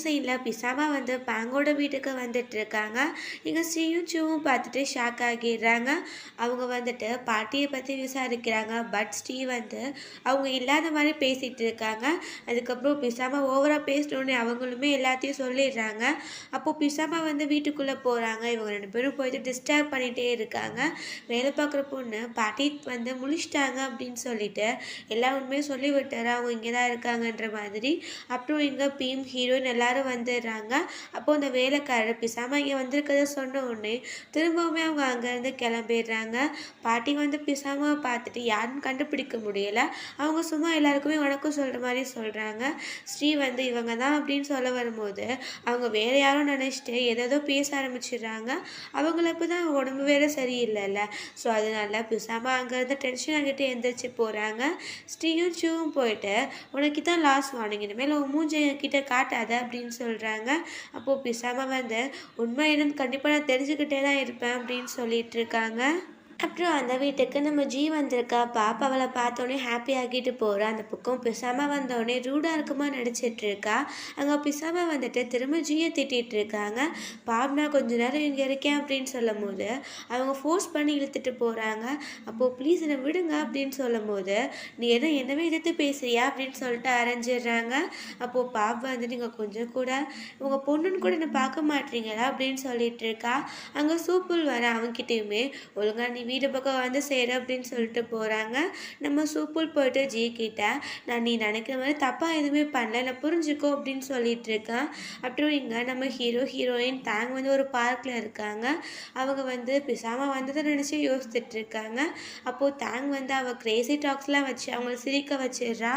சீனில் பிசாமா வந்து பேங்கோட வீட்டுக்கு வந்துட்டு இருக்காங்க. இங்கே ஸ்ரீயும் சூவும் பார்த்துட்டு ஷாக் ஆகிடுறாங்க. அவங்க வந்துட்டு பாட்டியை பற்றி விசாரிக்கிறாங்க. பட் ஸ்ரீ வந்து அவங்க இல்லாத மாதிரி பேசிகிட்டு இருக்காங்க. அதுக்கப்புறம் பிசாமா ஓவராக பேசணுன்னு அவங்களுமே எல்லாத்தையும் சொல்லிடுறாங்க. அப்போது பிசாமா வந்து வீட்டுக்குள்ளே போகிறாங்க. இவங்க 2 பேரும் போயிட்டு டிஸ்டர்ப் பண்ணிகிட்டே இருக்காங்க. வேலை பார்க்குற பொண்ணு பாட்டி வந்து முழிச்சிட்டாங்க அப்படின்னு சொல்லிட்டு எல்லா உண்மையும் சொல்லி விட்டுறா அவங்க இங்கே தான் இருக்காங்கன்ற மாதிரி. அப்புறம் இங்கே பீம் ஹீரோயின் எல்லாரும் வந்துடுறாங்க. அப்போது அந்த வேலைக்காரர் பிசாமல் இங்கே வந்திருக்கிறத சொன்ன உடனே திரும்பவுமே அவங்க அங்கேருந்து கிளம்பிடுறாங்க. பாட்டி வந்து பிசாமாவை பார்த்துட்டு யாருன்னு கண்டுபிடிக்க முடியலை. அவங்க சும்மா எல்லாருக்குமே வணக்கம் சொல்கிற மாதிரி சொல்கிறாங்க. ஸ்ரீ வந்து இவங்க தான் அப்படின்னு சொல்ல வரும்போது அவங்க வேறு யாரும் நினச்சிட்டு ஏதோ பேச ஆரம்பிச்சிடுறாங்க. அவங்களுக்கு தான் உடம்பு வேறு சரியில்லைல்ல. ஸோ அதனால பிசாமா அங்கேருந்து டென்ஷன் ஆகிட்டு எந்திரிச்சு போகிறாங்க. ஸ்ரீயும் சூவும் போயிட்டு உனக்கு தான் லாஸ்ட் வார்னிங், இனிமேல் உன் மூஞ்சி என்கிட்ட காட்டாத அப்படின்னு சொல்கிறாங்க. அப்போது பிசாமா வந்து உண்மை என்னன்னு கண்டிப்பாக நான் தெரிஞ்சுக்கிட்டே தான் இருப்பேன் அப்படின்னு சொல்லிட்டு இருக்காங்க. அப்புறம் அந்த வீட்டுக்கு நம்ம ஜி வந்திருக்கா. பாப்பா அவளை பார்த்தோன்னே ஹாப்பி ஆகிட்டு போகிறா. அந்த பக்கம் பிசாமா வந்தோடனே ரூடாக இருக்குமா நடிச்சிட்டு இருக்கா. அங்கே பிசாமா வந்துட்டு திரும்ப ஜியை திட்டிகிட்டு இருக்காங்க. பாப் நான் கொஞ்ச நேரம் இங்கே இருக்கேன் அப்படின்னு சொல்லும் போது அவங்க ஃபோர்ஸ் பண்ணி இழுத்துட்டு போகிறாங்க. அப்போது ப்ளீஸ் என்னை விடுங்க அப்படின்னு சொல்லும் போது நீ என்னவே எதிர்த்து பேசுறியா அப்படின்னு சொல்லிட்டு அரைஞ்சிடுறாங்க. அப்போது பாப் வந்து நீங்கள் கொஞ்சம் கூட உங்கள் பொண்ணுன்னு கூட என்னை பார்க்க மாட்டீங்களா அப்படின்னு சொல்லிட்டு இருக்கா. அங்கே சூப்புல் வர அவங்ககிட்டயுமே ஒழுங்கா நீ வீடு பக்கம் வந்து சேரு அப்படின்னு சொல்லிட்டு போகிறாங்க. நம்ம சூப்புல் போயிட்டு ஜி கிட்ட நான் நீ நினைக்கிற மாதிரி தப்பாக எதுவுமே பண்ணல, நான் புரிஞ்சுக்கோ அப்படின்னு சொல்லிட்டு இருக்கேன். அப்புறம் இங்கே நம்ம ஹீரோயின் தாங்க வந்து ஒரு பார்க்கில் இருக்காங்க. அவங்க வந்து பிசாமல் வந்ததை நினச்சி யோசிச்சுட்டு இருக்காங்க. அப்போது தாங்க வந்து அவள் கிரேசி டாக்ஸ்லாம் வச்சு அவங்கள சிரிக்க வச்சிடுறா.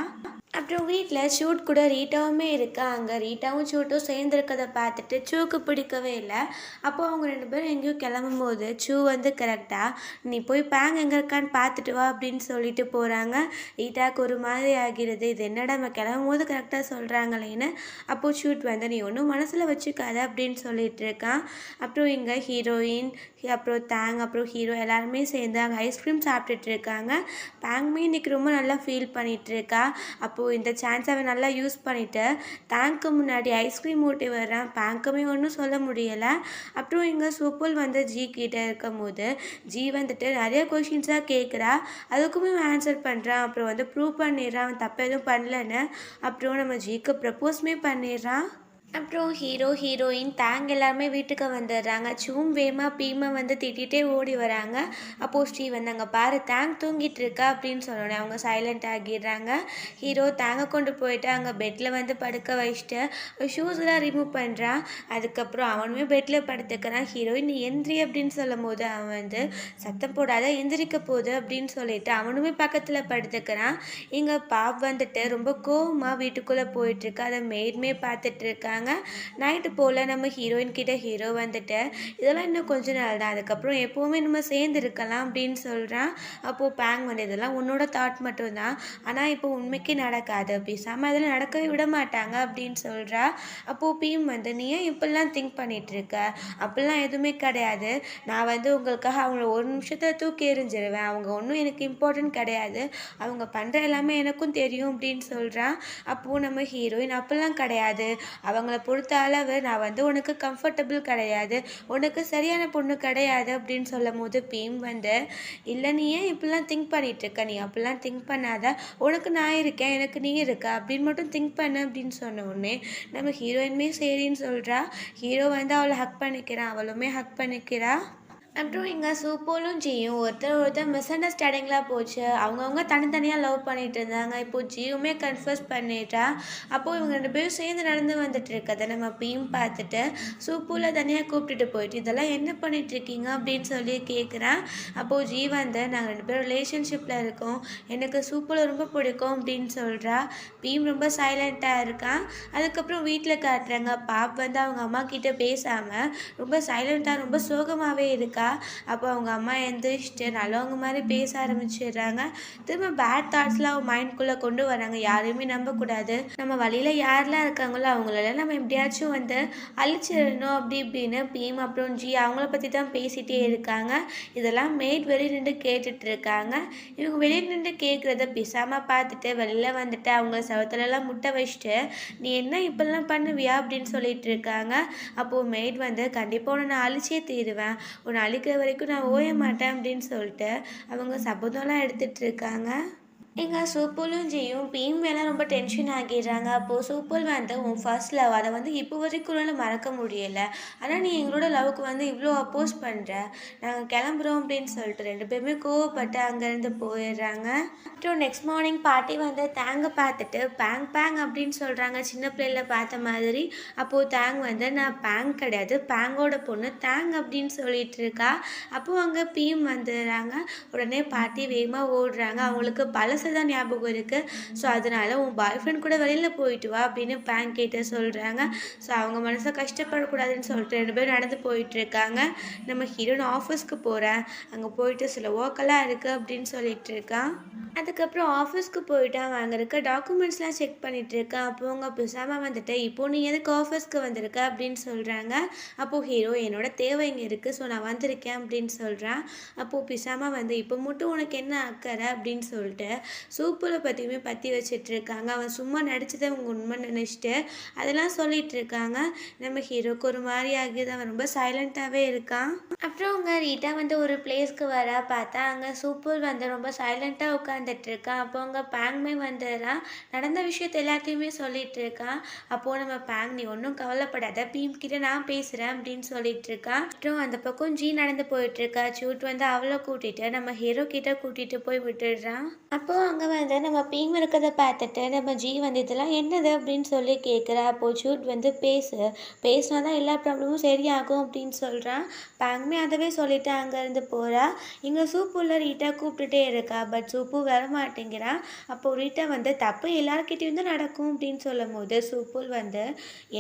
அப்புறம் வீட்டில் ஷூட் கூட ரீட்டாவுமே இருக்கா. அங்கே ரீட்டாவும் ஷூட்டும் சேர்ந்துருக்கதை பார்த்துட்டு சூக்கு பிடிக்கவே இல்லை. அப்போது அவங்க 2 பேரும் எங்கேயும் கிளம்பும் போது சூ வந்து கரெக்டாக நீ போய் பேங் எங்கே இருக்கான்னு பார்த்துட்டு வா அப்படின்னு சொல்லிட்டு போகிறாங்க. ரீட்டாவுக்கு ஒரு மாதிரி ஆகிறது, இது என்னடா நம்ம கிளம்பும் போது கரெக்டாக சொல்கிறாங்களேன்னு. அப்போது ஷூட் வந்து நீ ஒன்றும் மனசில் வச்சுக்காத அப்படின்னு சொல்லிட்டு இருக்கான். அப்புறம் இங்கே ஹீரோயின் அப்புறம் தாங் அப்புறம் ஹீரோ எல்லாருமே சேர்ந்து அங்கே ஐஸ்கிரீம் சாப்பிட்டுட்டு இருக்காங்க. பேங்குமே இன்றைக்கி ரொம்ப நல்லா ஃபீல் பண்ணிகிட்டு இருக்கா. அப்போது இந்த சான்ஸ் அவன் நல்லா யூஸ் பண்ணிவிட்டு டேங்க்கு முன்னாடி ஐஸ்கிரீம் ஊட்டி வர்றான். பேங்க்குமே ஒன்றும் சொல்ல முடியலை. அப்புறம் இங்கே சூப்புல் வந்து ஜி கிட்டே இருக்கும் போது ஜி வந்துட்டு நிறைய கொஷின்ஸாக கேட்குறா. அதுக்குமே ஆன்சர் பண்ணுறான். அப்புறம் வந்து ப்ரூவ் பண்ணிடுறான் அவன் தப்பு எதுவும் பண்ணலன்னு. அப்புறம் நம்ம ஜிக்கு ப்ரப்போஸுமே பண்ணிடுறான். அப்புறம் ஹீரோயின் தாங்க எல்லாருமே வீட்டுக்கு வந்துடுறாங்க. சூம் வேமா பீமா வந்து திட்டிகிட்டே ஓடி வராங்க. அப்போது ஸ்ரீ வந்து அங்கே பாரு தேங் தூங்கிட்டு இருக்கா அப்படின்னு சொன்னோன்னே அவங்க சைலண்ட் ஆகிடுறாங்க. ஹீரோ தேங்க கொண்டு போயிட்டு அங்கே பெட்டில் வந்து படுக்க வச்சுட்டு ஷூஸ்லாம் ரிமூவ் பண்ணுறான். அதுக்கப்புறம் அவனுமே பெட்டில் படுத்துக்கிறான். ஹீரோயின் நீ எந்திரி அப்படின்னு சொல்லும் போது அவன் வந்து சத்தம் போடாத எந்திரிக்க போகுது அப்படின்னு சொல்லிட்டு அவனுமே பக்கத்தில் படுத்துக்கிறான். இங்கே பாப் வந்துட்டு ரொம்ப கோவமாக வீட்டுக்குள்ளே போயிட்டுருக்கு. அதை மெய்டுமே பார்த்துட்டு இருக்காங்க. நைட்டு போல் நம்ம ஹீரோயின் கிட்ட ஹீரோ வந்துட்டு இதெல்லாம் இன்னும் கொஞ்ச நாள் தான், அதுக்கப்புறம் எப்போவுமே நம்ம சேர்ந்து இருக்கலாம் அப்படின்னு சொல்கிறான். அப்போது பேங் வந்து இதெல்லாம் உன்னோட தாட் மட்டும்தான், ஆனால் இப்போ உண்மைக்கு நடக்காது, பேசாமல் அதெல்லாம் நடக்கவே விட மாட்டாங்க அப்படின்னு சொல்கிறா. அப்போது பீம் வந்து நீ ஏன் இப்படிலாம் திங்க் பண்ணிகிட்டு இருக்க, அப்படிலாம் எதுவுமே கிடையாது, நான் வந்து உங்களுக்காக அவங்கள ஒரு நிமிஷத்தில் தூக்கி எறிஞ்சிருவேன், அவங்க ஒன்றும் எனக்கு இம்பார்ட்டன்ட் கிடையாது, அவங்க பண்ணுற எல்லாமே எனக்கும் தெரியும் அப்படின்னு சொல்கிறான். அப்போது நம்ம ஹீரோயின் அப்படிலாம் கிடையாது, அவங்கள பொறுத்த அளவு நான் வந்து உனக்கு கம்ஃபர்டபுள் கிடையாது, உனக்கு சரியான பொண்ணு கிடையாது அப்படின்னு சொல்லும் போது பீம் வந்து இல்லை நீ ஏன் இப்படிலாம் திங்க் பண்ணிட்டு இருக்க, நீ அப்படிலாம் திங்க் பண்ணாத, உனக்கு நான் இருக்கேன் எனக்கு நீ இருக்க அப்படின்னு மட்டும் திங்க் பண்ணு அப்படின்னு சொன்ன உடனே நம்ம ஹீரோயினுமே சரின்னு சொல்கிறா. ஹீரோ வந்து அவளை ஹக் பண்ணிக்கிறான், அவளுமே ஹக் பண்ணிக்கிறா. அப்புறம் இங்கே சூப்போலும் ஜியும் ஒருத்தர் மிஸ் அண்டர்ஸ்டாண்டிங்லாம் போச்சு. அவங்கவுங்க தனித்தனியாக லவ் பண்ணிட்டு இருந்தாங்க. இப்போது ஜியுமே கன்ஃபர்ஸ் பண்ணிட்டா. அப்போது இவங்க 2 பேரும் சேர்ந்து நடந்து வந்துட்டு இருக்கதை நம்ம பீம் பார்த்துட்டு சூப்பூவில் தனியாக கூப்பிட்டுட்டு போயிட்டு இதெல்லாம் என்ன பண்ணிகிட்ருக்கீங்க அப்படின்னு சொல்லி கேட்குறான். அப்போது ஜி வந்து நாங்கள் 2 பேரும் ரிலேஷன்ஷிப்பில் இருக்கோம், எனக்கு சூப்பூவில் ரொம்ப பிடிக்கும் அப்படின்னு சொல்கிறா. பீம் ரொம்ப சைலண்ட்டாக இருக்கான். அதுக்கப்புறம் வீட்டில் காட்டுறாங்க பாப் வந்து அவங்க அம்மா கிட்டே பேசாமல் ரொம்ப சைலண்ட்டாக ரொம்ப சோகமாகவே இருக்கா. இருக்கா. அப்போ அவங்க அம்மா எந்திரிச்சிட்டு நல்லவங்க மாதிரி பேச ஆரம்பிச்சிடுறாங்க. திரும்ப பேட் தாட்ஸ்லாம் அவன் மைண்ட்குள்ளே கொண்டு வராங்க. யாரையுமே நம்பக்கூடாது, நம்ம வழியில் யாரெல்லாம் இருக்காங்களோ அவங்களெல்லாம் நம்ம எப்படியாச்சும் வந்து அழிச்சிடணும் அப்படி இப்படின்னு பீம் அப்புறம் ஜி அவங்கள பற்றி தான் பேசிகிட்டே இருக்காங்க. இதெல்லாம் மேட் வெளியே நின்று கேட்டுட்டு இருக்காங்க. இவங்க வெளியே நின்று கேட்குறத பிசாமல் பார்த்துட்டு வெளியில் வந்துட்டு அவங்க செவத்துலலாம் முட்டை வச்சுட்டு நீ என்ன இப்பெல்லாம் பண்ணுவியா அப்படின்னு சொல்லிட்டு இருக்காங்க. அப்போது மேட் வந்து கண்டிப்பாக உன்னை நான் அழிச்சே தீருவேன், உன்னை அழிக்கிற வரைக்கும் நான் ஓய மாட்டேன் அப்படின்னு சொல்லிட்டு அவங்க சபதம்லாம் எடுத்துட்டு இருக்காங்க. எங்கள் சூப்பலும் ஜியும் பீம் மேலே ரொம்ப டென்ஷன் ஆகிடுறாங்க. அப்போது சூப்பல் வந்து உன் ஃபர்ஸ்ட் லவ் அதை வந்து இப்போ வரைக்கும் உன்னால் மறக்க முடியலை, ஆனால் நீ எங்களோட லவ்வுக்கு வந்து இவ்வளோ அப்போஸ் பண்ணுற, நாங்கள் கிளம்புறோம் அப்படின்னு சொல்லிட்டு ரெண்டு பேருமே கோவப்பட்டு அங்கேருந்து போயிடுறாங்க. அப்புறம் நெக்ஸ்ட் மார்னிங் பாட்டி வந்து தேங்க பார்த்துட்டு பேங் பேங் அப்படின்னு சொல்கிறாங்க, சின்ன பிள்ளைல பார்த்த மாதிரி. அப்போது தேங் வந்து நான் பேங் கிடையாது, பேங்கோட பொண்ணு தேங் அப்படின்னு சொல்லிட்டு இருக்கா. அப்போது அங்கே பீம் வந்துடுறாங்க. உடனே பாட்டி வேகமாக ஓடுறாங்க. அவங்களுக்கு பல தான் ஞாபகம் இருக்குது. ஸோ அதனால உன் பாய் ஃப்ரெண்ட் கூட வெளியில் போயிட்டு வா அப்படின்னு பேங்க் கிட்ட சொல்கிறாங்க. ஸோ அவங்க மனசை கஷ்டப்படக்கூடாதுன்னு சொல்லிட்டு ரெண்டு பேரும் நடந்து போயிட்டுருக்காங்க. நம்ம ஹீரோயின் ஆஃபீஸ்க்கு போகிறேன், அங்கே போயிட்டு சில ஒர்க்கெல்லாம் இருக்குது அப்படின்னு சொல்லிட்டு இருக்கான். அதுக்கப்புறம் ஆஃபீஸ்க்கு போயிட்டு அவன் அங்கே இருக்க டாக்குமெண்ட்ஸ்லாம் செக் பண்ணிகிட்டு இருக்கான். அப்போ அவங்க பிசாமல் வந்துட்டு இப்போது நீ எதுக்கு ஆஃபீஸ்க்கு வந்திருக்க அப்படின்னு சொல்கிறாங்க. அப்போது ஹீரோ என்னோட தேவை இங்கே இருக்குது, ஸோ நான் வந்திருக்கேன் அப்படின்னு சொல்கிறான். அப்போது பிசாமல் வந்து இப்போ மட்டும் உனக்கு என்ன அக்கறை அப்படின்னு சொல்லிட்டு சூப்பரை பற்றியுமே பற்றி வச்சிட்டு இருக்காங்க. அவன் சும்மா நடிச்சதை அவங்க உண்மை நினச்சிட்டு அதெல்லாம் சொல்லிட்டு இருக்காங்க. நம்ம ஹீரோக்கு ஒரு மாதிரி ஆகியது, அவன் ரொம்ப சைலண்ட்டாகவே இருக்கான். அப்புறம் அவங்க ரீட்டா வந்து ஒரு பிளேஸ்க்கு வர பார்த்தா அங்கே சூப்பர் வந்து ரொம்ப சைலண்ட்டாக உட்காந்துட்டு இருக்கான். அப்போ அவங்க பேங்மே வந்துடுறான். நடந்த விஷயத்த எல்லாத்தையுமே சொல்லிட்டு இருக்கான். அப்போது நம்ம பேங் நீ ஒன்றும் கவலைப்படாத, பீம் கிட்ட நான் பேசுகிறேன் அப்படின்னு சொல்லிட்டு இருக்கான். அப்புறம் அந்த பக்கம் ஜி நடந்து போயிட்டு இருக்கா. சூட் வந்து அவளை கூட்டிட்டு நம்ம ஹீரோ கிட்ட கூட்டிட்டு போய் விட்டுடுறான். அப்போது அங்கே வந்து நம்ம பீம் இருக்கிறத பார்த்துட்டு நம்ம ஜி வந்து இதெல்லாம் என்னது அப்படின்னு சொல்லி கேட்குறா. அப்போது சூட் வந்து பேசினா தான் எல்லா ப்ராப்ளமும் சரியாகும் அப்படின்னு சொல்கிறான். பேங்குமே அதவே சொல்லிவிட்டு அங்கேருந்து போகிறா. இங்கே சூப்புள்ள ரீட்டா கூப்பிட்டுட்டே இருக்கா. பட் சூப்பு வர மாட்டேங்கிறான். அப்போது ரீட்டா வந்து தப்பு எல்லாருக்கிட்டையும் தான் நடக்கும் அப்படின்னு சொல்லும் போது சூப்புல் வந்து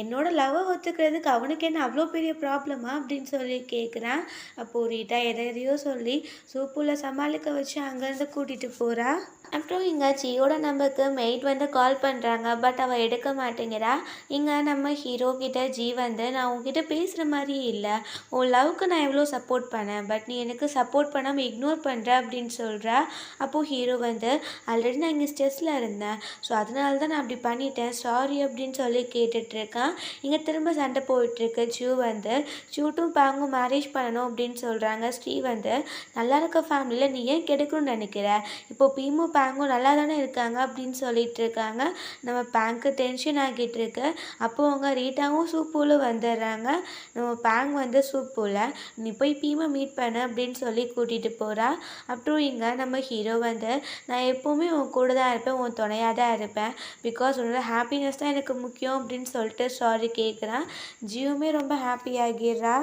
என்னோட லவ்வை ஒத்துக்கிறதுக்கு அவனுக்கு என்ன அவ்வளோ பெரிய ப்ராப்ளமா அப்படின்னு சொல்லி கேட்குறான். அப்போது ரீட்டா எதையோ சொல்லி சூப்புல சமாளிக்க வச்சு அங்கேருந்து கூட்டிகிட்டு போகிறா. அப்புறம் இங்கே ஜியோட நம்பருக்கு மெய்ட் வந்து கால் பண்ணுறாங்க. பட் அவள் எடுக்க மாட்டேங்கிறா. இங்கே நம்ம ஹீரோ கிட்ட ஜி வந்து நான் உங்ககிட்ட பேசுகிற மாதிரியே இல்லை, உன் லவ்வுக்கு நான் எவ்வளோ சப்போர்ட் பண்ணேன், பட் நீ எனக்கு சப்போர்ட் பண்ணாமல் இக்னோர் பண்ணுற அப்படின்னு சொல்கிறா. அப்போது ஹீரோ வந்து ஆல்ரெடி நான் இங்கே ஸ்ட்ரெஸ்ஸில் இருந்தேன், ஸோ அதனால தான் நான் அப்படி பண்ணிட்டேன், சாரி அப்படின்னு சொல்லி கேட்டுட்ருக்கான். இங்கே திரும்ப சண்டை போயிட்டுருக்கு. சூட்டும் பாங்கும் மேரேஜ் பண்ணணும் அப்படின்னு சொல்கிறாங்க. ஸ்ரீ வந்து நல்லா இருக்க ஃபேமிலியில் நீ ஏன் கெடுக்கணும்னு நினைக்கிற, இப்போ பீமும் பேங்கும் நல்லா தானே இருக்காங்க அப்படின்னு சொல்லிட்டு இருக்காங்க. நம்ம பேங்க்கு டென்ஷன் ஆகிட்டு இருக்கு. அப்போது அவங்க ரீட்டாவும் சூப்பூலும் வந்துடுறாங்க. நம்ம பேங்க் வந்து சூப்பூல நீ போய் பீமை மீட் பண்ண அப்படின்னு சொல்லி கூட்டிகிட்டு போகிறா. அப்புறம் இங்கே நம்ம ஹீரோ வந்து நான் எப்போவுமே உன் கூட தான் இருப்பேன், உன் துணையாக தான் இருப்பேன், பிகாஸ் உன்னோட ஹாப்பினஸ் தான் எனக்கு முக்கியம் அப்படின்னு சொல்லிட்டு சாரி கேட்குறான். ஜியோமே ரொம்ப ஹாப்பி ஆகிடுறா.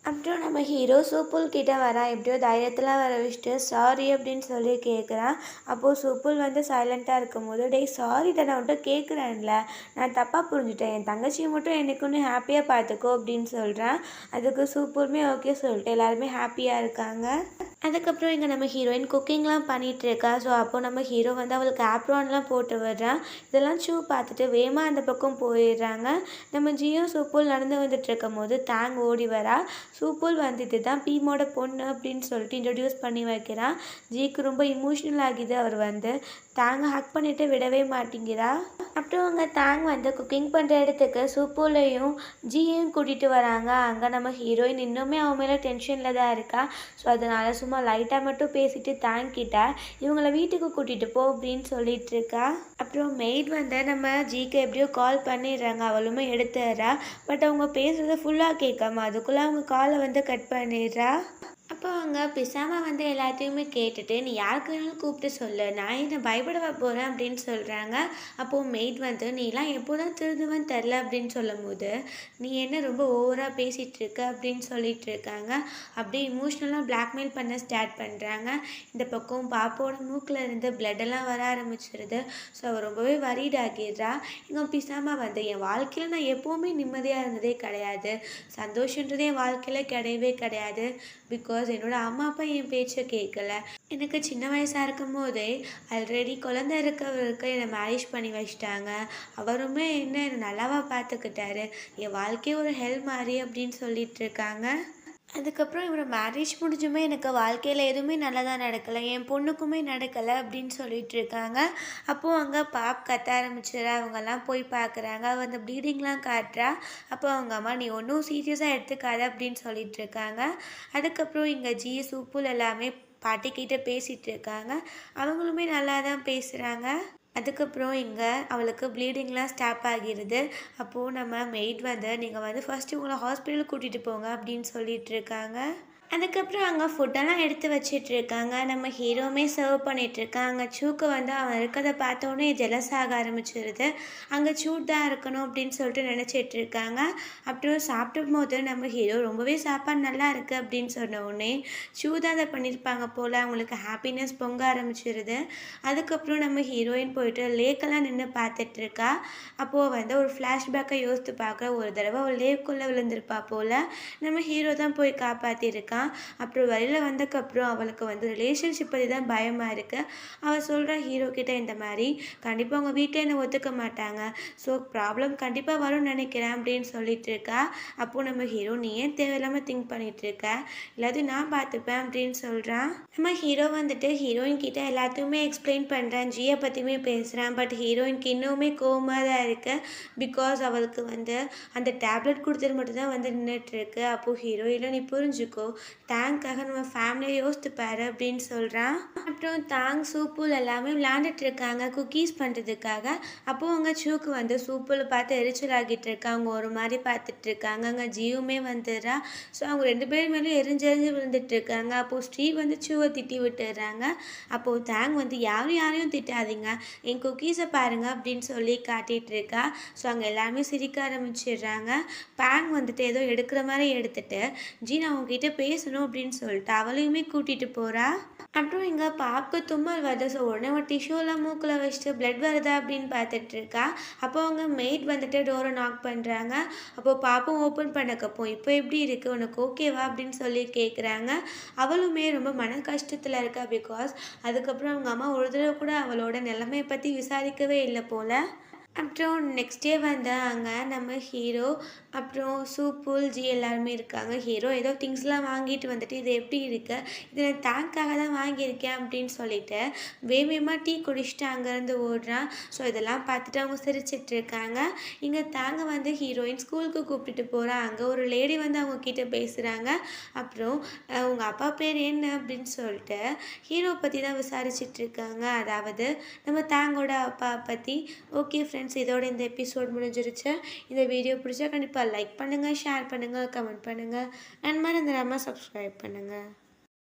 அப்புறம் நம்ம ஹீரோ சூப்புல் கிட்ட வரான். எப்படியோ தைரியத்தில் வர வச்சுட்டு சாரி அப்படின்னு சொல்லி கேட்குறான். அப்போது சூப்புல் வந்து சைலண்ட்டாக இருக்கும் போது டேய் சாரி தான் நான் வந்துட்டு கேட்குறேன்ல, நான் தப்பாக புரிஞ்சுட்டேன், என் தங்கச்சியை மட்டும் எனக்குன்னு ஹாப்பியாக பார்த்துக்கோ அப்படின்னு சொல்கிறான். அதுக்கு சூப்புலுமே ஓகே சொல்லிட்டு எல்லாருமே ஹாப்பியாக இருக்காங்க. அதுக்கப்புறம் இங்கே நம்ம ஹீரோயின் குக்கிங்லாம் பண்ணிகிட்ருக்கா. ஸோ அப்போது நம்ம ஹீரோ வந்து அவளுக்கு ஆப்ரான்லாம் போட்டு விடுறான். இதெல்லாம் ஷூ பார்த்துட்டு வேகமாக அந்த பக்கம் போயிடுறாங்க. நம்ம ஜியோ சூப்புல் நடந்து வந்துட்டு இருக்கும் போது தேங் ஓடி வரா. சூப்புல் வந்துட்டு தான் பீமோட பொண்ணு அப்படின்னு சொல்லிட்டு இன்ட்ரடியூஸ் பண்ணி வைக்கிறான். ஜிக்கு ரொம்ப இமோஷ்னல் ஆகிது. அவர் வந்து தேங்கை ஹக் பண்ணிவிட்டு விடவே மாட்டேங்கிறா. அப்புறம் அங்கே தேங் வந்து குக்கிங் பண்ணுற இடத்துக்கு சூப்புலையும் ஜியையும் கூட்டிகிட்டு வராங்க. அங்கே நம்ம ஹீரோயின் இன்னுமே அவன் மேலே டென்ஷனில் தான் இருக்கா. ஸோ அதனால் சும்மா லைட்டாக மட்டும் பேசிட்டு தேங்கிட்ட இவங்களை வீட்டுக்கு கூட்டிகிட்டு போ அப்படின்னு சொல்லிட்டு இருக்கா. அப்புறம் மெய்ட் வந்து நம்ம ஜிக்கு எப்படியோ கால் பண்ணிடுறாங்க. அவளுமே எடுத்துடுறா. பட் அவங்க பேசுகிறத ஃபுல்லாக கேட்காம அதுக்குள்ளே அவங்க காலை வந்து கட் பண்ணிடுறா. அப்போ அவங்க பேசாம வந்து எல்லாத்தையுமே கேட்டுட்டு, "நீ யாருக்கு வேணாலும் கூப்பிட்டு சொல்லு. நான் என்ன பயப்படவா போறேன்?" அப்படின்னு சொல்றாங்க. அப்போ மெய்ட் வந்து, "நீலாம் எப்போதான் திருந்துவேன்னு தெரில" அப்படின்னு சொல்லும்போது, "நீ என்ன ரொம்ப ஓவரா பேசிட்டு இருக்க?" அப்படின்னு சொல்லிட்டு இருக்காங்க. அப்படியே இமோஷ்னலா பிளாக்மெயில் பண்ண ஸ்டார்ட் பண்றாங்க. இந்த பக்கம் பாப்பாவோட மூக்குல இருந்து பிளட் எல்லாம் வர ஆரம்பிச்சிருது. ஸோ அவ ரொம்பவே வொரீட் ஆகிடுறா. இவன் பேசாம வந்து, "என் வாழ்க்கையில நான் எப்பவுமே நிம்மதியா இருந்ததே கிடையாது. சந்தோஷன்றதே என் வாழ்க்கையில கிடையவே கிடையாது. பிகாஸ் என்னோட அம்மா அப்பா என் பேச்சை கேட்கல. எனக்கு சின்ன வயசாக இருக்கும்போதே ஆல்ரெடி குழந்தை இருக்கவருக்கு என்னை மேரேஜ் பண்ணி வச்சிட்டாங்க. அவருமே என்னை நல்லாவா பார்த்துக்கிட்டாரு. என் வாழ்க்கையே ஒரு ஹெல் மாதிரி" அப்படின்னு சொல்லிட்டு இருக்காங்க. அதுக்கப்புறம் இவர மேரேஜ் முடிஞ்சுமே எனக்கு வாழ்க்கையில எதுவுமே நல்லதா நடக்கல. என் பொண்ணுக்குமே நடக்கல அப்படின்னு சொல்லிட்டு இருக்காங்க. அப்போ அங்க பாப் கத்த ஆரம்பிச்சுறா. அவங்கலாம் போய் பார்க்குறாங்க. அவ அந்த ப்ளீடிங்லாம் காட்டுறா. அப்போ அவங்க அம்மா, "நீ ஒன்றும் சீரியஸா எடுத்துக்காத" அப்படின்னு சொல்லிட்டு இருக்காங்க. அதுக்கப்புறம் இங்க ஜி, சுப்புல் எல்லாமே பாட்டிக்கிட்ட பேசிட்டு இருக்காங்க. அவங்களுமே நல்லா தான் பேசுறாங்க. அதுக்கப்புறம் இங்க அவளுக்கு ப்ளீடிங்லாம் ஸ்டாப் ஆகிருது. அப்போது நம்ம மெய்ட் வந்து, "நீங்கள் வந்து ஃபர்ஸ்ட்டு இவங்கள ஹாஸ்பிட்டலுக்கு கூட்டிகிட்டு போங்க" அப்படின்னு சொல்லிட்டு இருக்காங்க. அதுக்கப்புறம் அங்கே ஃபுட்டெல்லாம் எடுத்து வச்சிட்ருக்காங்க. நம்ம ஹீரோவுமே சர்வ் பண்ணிகிட்ருக்கான். அங்கே சூக்கு வந்து அவன் இருக்கிறத பார்த்தோன்னே ஜெலஸ் ஆக ஆரம்பிச்சிருது. அங்கே சூட் தான் இருக்கணும் அப்படின்னு சொல்லிட்டு நினச்சிட்ருக்காங்க. அப்புறம் சாப்பிடும்போது நம்ம ஹீரோ ரொம்பவே சாப்பாடு நல்லா இருக்குது அப்படின்னு சொன்ன உடனே சூ தான் அதை பண்ணியிருப்பாங்க போல். அவங்களுக்கு ஹாப்பினஸ் பொங்க ஆரம்பிச்சிருது. அதுக்கப்புறம் நம்ம ஹீரோயின் போயிட்டு லேக்கெல்லாம் நின்று பார்த்துட்ருக்கா. அப்போது வந்து ஒரு ஃப்ளாஷ்பேக்கை யோசித்து பார்க்க, ஒரு தடவை அவள் லேக்குள்ளே விழுந்திருப்பா போல். நம்ம ஹீரோ தான் போய் காப்பாற்றிருக்கான். அப்புறம் வெளியில் வந்ததுக்கப்புறம் அவளுக்கு வந்து ரிலேஷன்ஷிப் பற்றி தான் பயமாக இருக்குது. அவள் சொல்கிற ஹீரோ கிட்ட, இந்த மாதிரி கண்டிப்பாக அவங்க வீட்டில் என்னை ஒத்துக்க மாட்டாங்க, ஸோ ப்ராப்ளம் கண்டிப்பாக வரும்னு நினைக்கிறேன் அப்படின்னு சொல்லிட்டு இருக்கா. அப்போது நம்ம ஹீரோ, "நீ ஏன் தேவையில்லாமல் திங்க் பண்ணிட்டு இருக்க, எல்லாத்தையும் நான் பார்த்துப்பேன்" அப்படின்னு சொல்கிறான். நம்ம ஹீரோ வந்துட்டு ஹீரோயின் கிட்ட எல்லாத்தையுமே எக்ஸ்பிளைன் பண்ணுறான். ஜியை பற்றியுமே பேசுகிறான். பட் ஹீரோயினுக்கு இன்னுமே கோவமாக தான் இருக்குது. பிகாஸ் அவளுக்கு வந்து அந்த டேப்லெட் கொடுத்தது மட்டும்தான் வந்து நின்றுட்டுருக்கு. அப்போது ஹீரோ, "இல்லை நீ புரிஞ்சுக்கோ, தாங்க்காக நம்ம ஃபேமிலியை யோசித்து பாரு" அப்படின்னு சொல்கிறான். அப்புறம் தாங் சூப்புல் எல்லாமே விளையாண்டுட்டு இருக்காங்க குக்கீஸ் பண்ணுறதுக்காக. அப்போது அவங்க சூக்கு வந்து சூப்புல பார்த்து எரிச்சல் ஆகிட்டு இருக்காங்க. அவங்க ஒரு மாதிரி பார்த்துட்டு இருக்காங்க. அங்கே ஜியுமே வந்துடுறா. ஸோ அவங்க 2 பேர் மேலேயும் எரிஞ்செறிஞ்சு விழுந்துட்டு இருக்காங்க. அப்போது ஸ்ரீ வந்து சூவை திட்டி விட்டுடுறாங்க. அப்போது தாங் வந்து, "யாரும் யாரையும் திட்டாதீங்க, என் குக்கீஸை பாருங்கள்" அப்படின்னு சொல்லி காட்டிகிட்டு இருக்கா. ஸோ அங்கே எல்லாருமே சிரிக்க ஆரம்பிச்சிடுறாங்க. பேங் வந்துட்டு ஏதோ எடுக்கிற மாதிரி எடுத்துட்டு, "ஜி, நான் உங்ககிட்ட பேசணும்" அப்படின்னு சொல்லிட்டு அவளையுமே கூட்டிகிட்டு போகிறா. அப்புறம் இங்கே பாப்புக்கு தும்மல் வருது. ஸோ உடனே ஒரு டிஷ்யூலாம் மூக்கில் வச்சுட்டு பிளட் வருதா அப்படின்னு பார்த்துட்டு இருக்கா. அப்போ அவங்க மெய்ட் வந்துட்டு டோரை நாக் பண்ணுறாங்க. அப்போது பாப்பும் ஓப்பன் பண்ணக்கப்போ, "இப்போ எப்படி இருக்குது, உனக்கு ஓகேவா" அப்படின்னு சொல்லி கேட்குறாங்க. அவளுமே ரொம்ப மன கஷ்டத்தில் இருக்கா. பிகாஸ் அதுக்கப்புறம் அவங்க அம்மா ஒரு தடவை கூட அவளோட நிலைமையை பற்றி விசாரிக்கவே இல்லை போல். அப்புறம் நெக்ஸ்ட் டே வந்து அங்கே நம்ம ஹீரோ அப்புறம் சூப்புல் ஜி எல்லாருமே இருக்காங்க. ஹீரோ ஏதோ திங்ஸ்லாம் வாங்கிட்டு வந்துட்டு, "இது எப்படி இருக்கு, இது நான் தேங்க்காக தான் வாங்கியிருக்கேன்" அப்படின்னு சொல்லிட்டு வேகமாக டீ குடிச்சிட்டு அங்கேருந்து ஓடுறான். ஸோ இதெல்லாம் பார்த்துட்டு அவங்க சிரிச்சிட்டு இருக்காங்க. இங்கே தாங்க வந்து ஹீரோயின் ஸ்கூலுக்கு கூப்பிட்டுட்டு போகிறான். அங்கே ஒரு லேடி வந்து அவங்க கிட்ட பேசுகிறாங்க. அப்புறம் "உங்கள் அப்பா பேர் என்ன" அப்படின்னு சொல்லிட்டு ஹீரோ பற்றி தான் விசாரிச்சுட்டு இருக்காங்க. அதாவது நம்ம தாங்கோட அப்பா பற்றி. ஓகே ஃப்ரெண்ட்ஸ், இதோட இந்த எபிசோட் முடிஞ்சிருச்சு. இந்த வீடியோ பிடிச்சா கண்டிப்பாக லைக் பண்ணுங்கள், ஷேர் பண்ணுங்கள், கமெண்ட் பண்ணுங்கள் அண்ட் மறந்துடாமல் சப்ஸ்கிரைப் பண்ணுங்கள்.